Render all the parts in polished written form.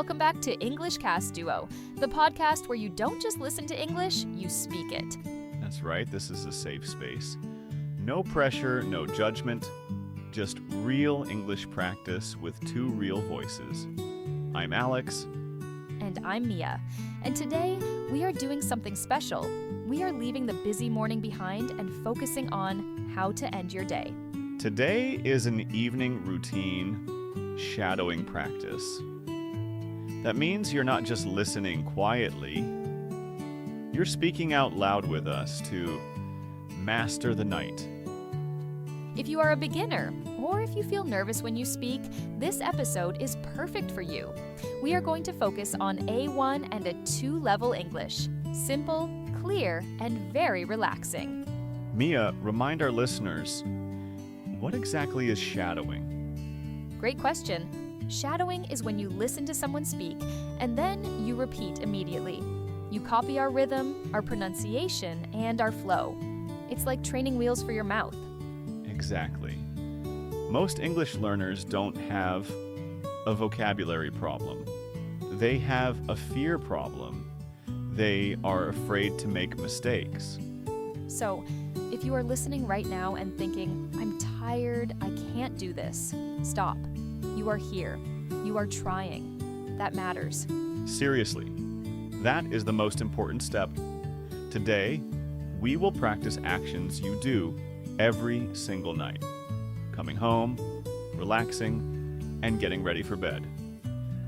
welcome back to English Cast Duo, the podcast where you don't just listen to English, you speak it. That's right, this is a safe space. No pressure, no judgment, just real English practice with two real voices. I'm Alex. And I'm Mia. And today, we are doing something special. We are leaving the busy morning behind and focusing on how to end your day. Today is an evening routine shadowing practice. That means you're not just listening quietly. You're speaking out loud with us to master the night. If you are a beginner, or if you feel nervous when you speak, this episode is perfect for you. We are going to focus on A1 and A2 level English. Simple, clear, and very relaxing. Mia, remind our listeners, what exactly is shadowing? Great question. Shadowing is when you listen to someone speak, and then you repeat immediately. You copy our rhythm, our pronunciation, and our flow. It's like training wheels for your mouth. Exactly. Most English learners don't have a vocabulary problem. They have a fear problem. They are afraid to make mistakes. So, if you are listening right now and thinking, I'm tired, I can't do this, stop. You are here. You are trying. That matters. Seriously, that is the most important step. Today, we will practice actions you do every single night. Coming home, relaxing, and getting ready for bed.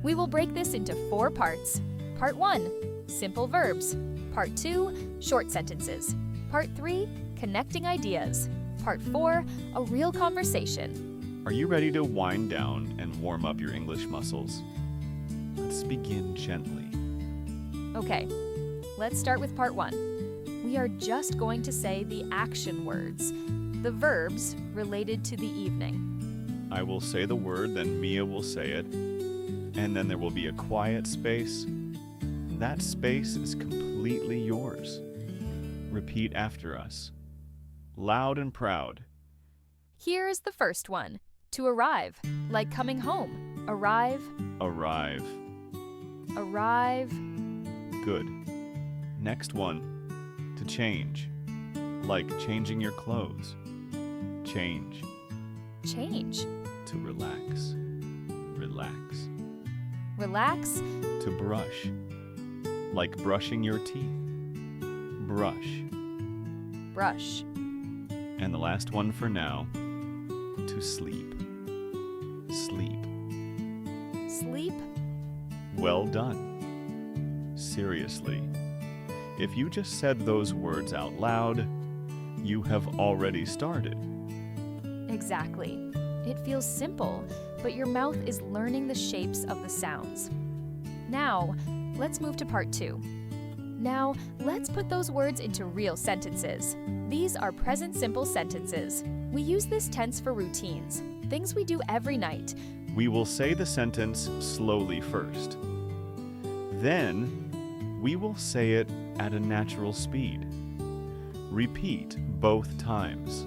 We will break this into 4 parts. Part 1, simple verbs. Part 2, short sentences. Part 3, connecting ideas. Part 4, a real conversation. Are you ready to wind down and warm up your English muscles? Let's begin gently. Okay, let's start with part 1. We are just going to say the action words, the verbs related to the evening. I will say the word, then Mia will say it, and then there will be a quiet space. That space is completely yours. Repeat after us, loud and proud. Here is the first one. To arrive, like coming home. Arrive. Arrive. Arrive. Good. Next one. To change, like changing your clothes. Change. Change. To relax. Relax. Relax. To brush, like brushing your teeth. Brush. Brush. And the last one for now. To sleep. Sleep. Sleep. Well done. Seriously. If you just said those words out loud, you have already started. Exactly. It feels simple, but your mouth is learning the shapes of the sounds. Now, let's move to part 2. Now, let's put those words into real sentences. These are present simple sentences. We use this tense for routines, things we do every night. We will say the sentence slowly first. Then, we will say it at a natural speed. Repeat both times.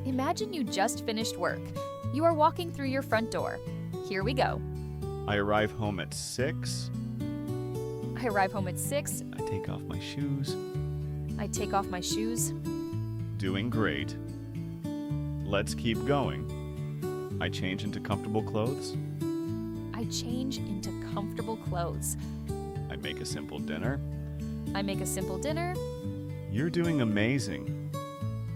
Imagine you just finished work. You are walking through your front door. Here we go. I arrive home at 6. I arrive home at 6. I take off my shoes. I take off my shoes. Doing great. Let's keep going. I change into comfortable clothes. I change into comfortable clothes. I make a simple dinner. I make a simple dinner. You're doing amazing.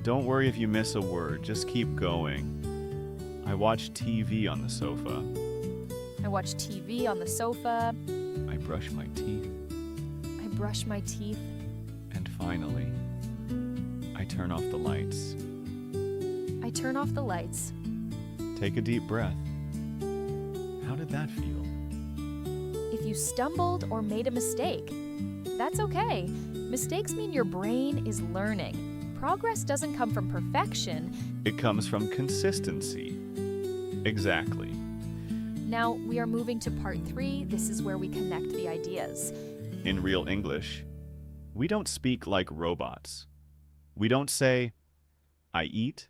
Don't worry if you miss a word, just keep going. I watch TV on the sofa. I watch TV on the sofa. I brush my teeth. I brush my teeth. And finally, I turn off the lights. I turn off the lights. Take a deep breath. How did that feel? If you stumbled or made a mistake, that's okay. Mistakes mean your brain is learning. Progress doesn't come from perfection. It comes from consistency. Exactly. Now we are moving to part 3. This is where we connect the ideas. In real English, we don't speak like robots. We don't say, I eat,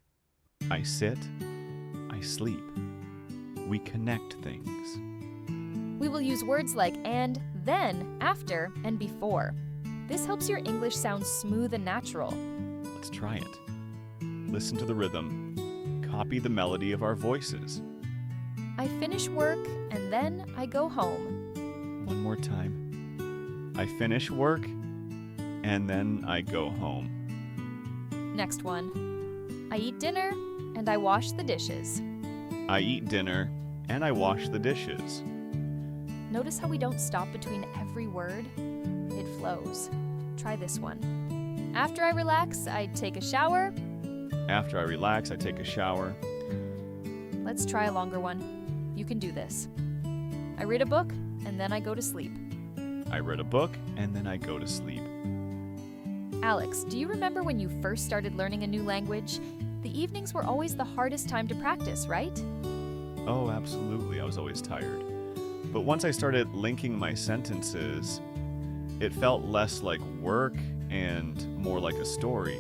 I sit, I sleep. We connect things. We will use words like and, then, after, and before. This helps your English sound smooth and natural. Let's try it. Listen to the rhythm. Copy the melody of our voices. I finish work and then I go home. One more time. I finish work and then I go home. Next one. I eat dinner and I wash the dishes. I eat dinner and I wash the dishes. Notice how we don't stop between every word? It flows. Try this one. After I relax, I take a shower. After I relax, I take a shower. Let's try a longer one. You can do this. I read a book and then I go to sleep. I read a book and then I go to sleep. Alex, do you remember when you first started learning a new language? The evenings were always the hardest time to practice, right? Oh, absolutely. I was always tired. But once I started linking my sentences, it felt less like work and more like a story.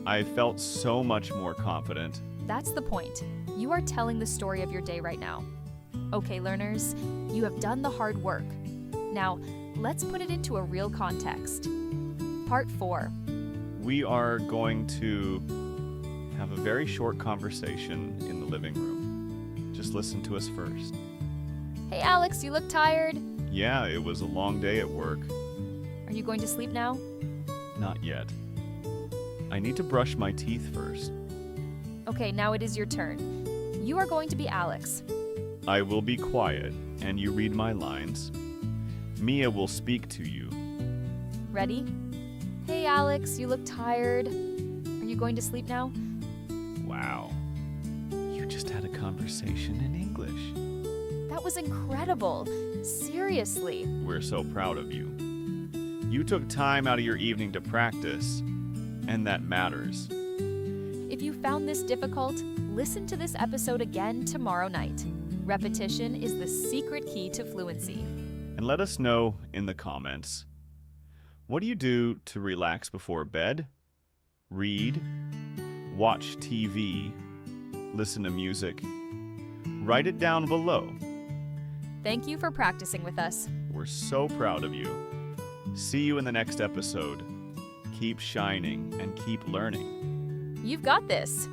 I felt so much more confident. That's the point. You are telling the story of your day right now. Okay, learners, you have done the hard work. Now, let's put it into a real context. Part 4. We are going to have a very short conversation in the living room. Just listen to us first. Hey, Alex, you look tired. Yeah, it was a long day at work. Are you going to sleep now? Not yet. I need to brush my teeth first. Okay, now it is your turn. You are going to be Alex. I will be quiet, and you read my lines. Mia will speak to you. Ready? Hey, Alex, you look tired. Are you going to sleep now? Wow. You just had a conversation in English. That was incredible. Seriously. We're so proud of you. You took time out of your evening to practice, and that matters. If you found this difficult, listen to this episode again tomorrow night. Repetition is the secret key to fluency. And let us know in the comments. What do you do to relax before bed? Read, watch TV, listen to music. Write it down below. Thank you for practicing with us. We're so proud of you. See you in the next episode. Keep shining and keep learning. You've got this.